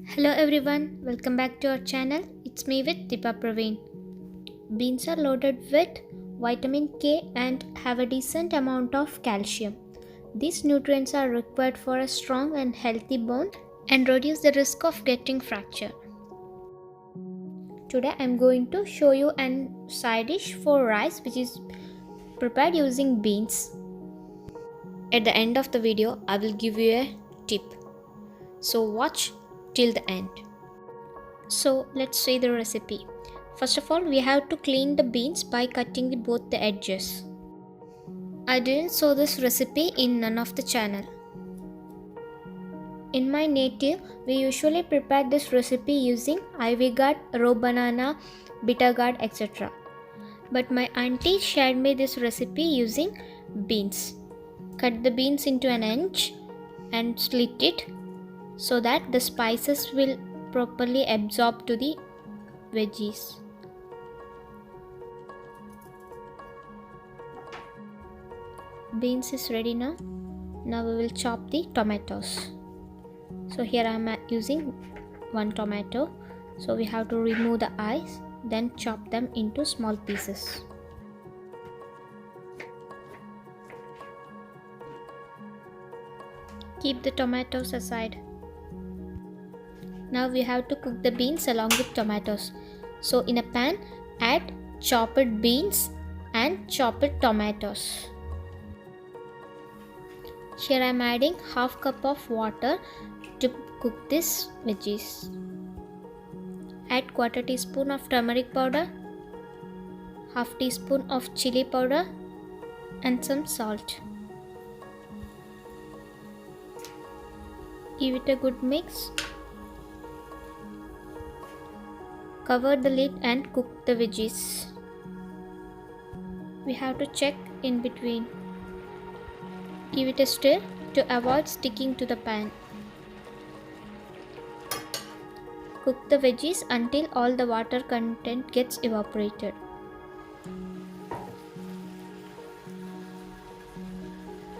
Hello everyone, welcome back to our channel. It's me with Deepa Praveen. Beans are loaded with vitamin K and have a decent amount of calcium. These nutrients are required for a strong and healthy bone and reduce the risk of getting fracture. Today I'm going to show you a side dish for rice which is prepared using beans. At the end of the video, I will give you a tip. So watch till the end. So let's see the recipe. First of all, we have to clean the beans by cutting both the edges. I didn't show this recipe in none of the channel. In my native, we usually prepare this recipe using ivy gourd, raw banana, bitter gourd, etc. But my auntie shared me this recipe using beans. Cut the beans into an inch and slit it so that the spices will properly absorb to the veggies. Beans is ready now. Now we will chop the tomatoes. So here I am using one tomato. So we have to remove the eyes, then chop them into small pieces. Keep the tomatoes aside. Now we have to cook the beans along with tomatoes. So in a pan, add chopped beans and chopped tomatoes. Here I am adding half cup of water to cook this veggies. Add quarter teaspoon of turmeric powder, half teaspoon of chili powder and some salt. Give it a good mix. Cover the lid and cook the veggies. We have to check in between. Give it a stir to avoid sticking to the pan. Cook the veggies until all the water content gets evaporated.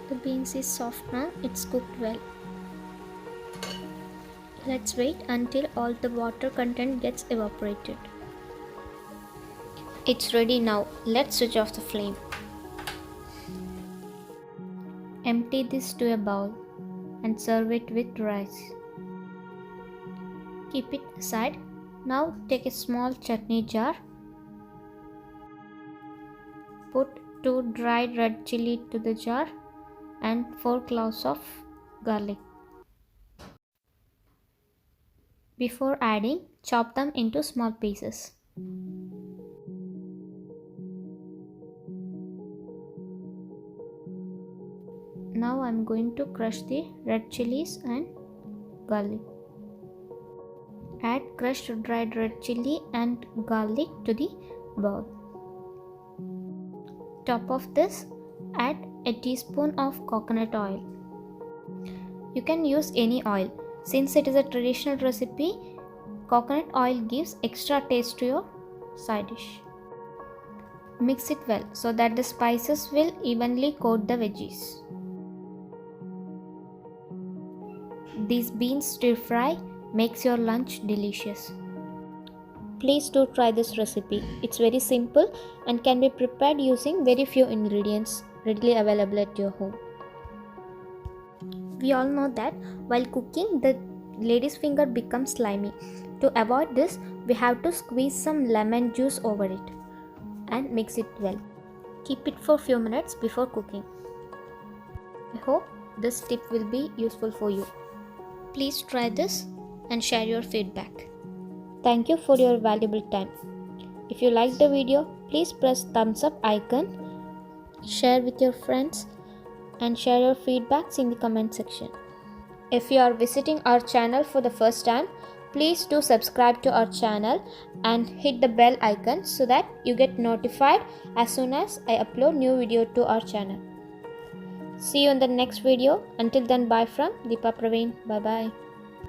The beans is soft now, it's cooked well. Let's wait until all the water content gets evaporated. It's ready now. Let's switch off the flame. Empty this to a bowl and serve it with rice. Keep it aside. Now take a small chutney jar. Put 2 dried red chili to the jar and 4 cloves of garlic. Before adding, chop them into small pieces. Now I am going to crush the red chilies and garlic. Add crushed dried red chili and garlic to the bowl. Top of this, add a teaspoon of coconut oil. You can use any oil. Since it is a traditional recipe, coconut oil gives extra taste to your side dish. Mix it well so that the spices will evenly coat the veggies. This beans stir fry makes your lunch delicious. Please do try this recipe. It's very simple and can be prepared using very few ingredients readily available at your home. We all know that while cooking, the lady's finger becomes slimy. To avoid this, we have to squeeze some lemon juice over it and mix it well. Keep it for few minutes before cooking. I hope this tip will be useful for you. Please try this and share your feedback. Thank you for your valuable time. If you liked the video, please press thumbs up icon, share with your friends and share your feedbacks in the comment section. If you are visiting our channel for the first time, please do subscribe to our channel and hit the bell icon so that you get notified as soon as I upload new video to our channel. See you in the next video. Until then, bye from Deepa Praveen. Bye bye.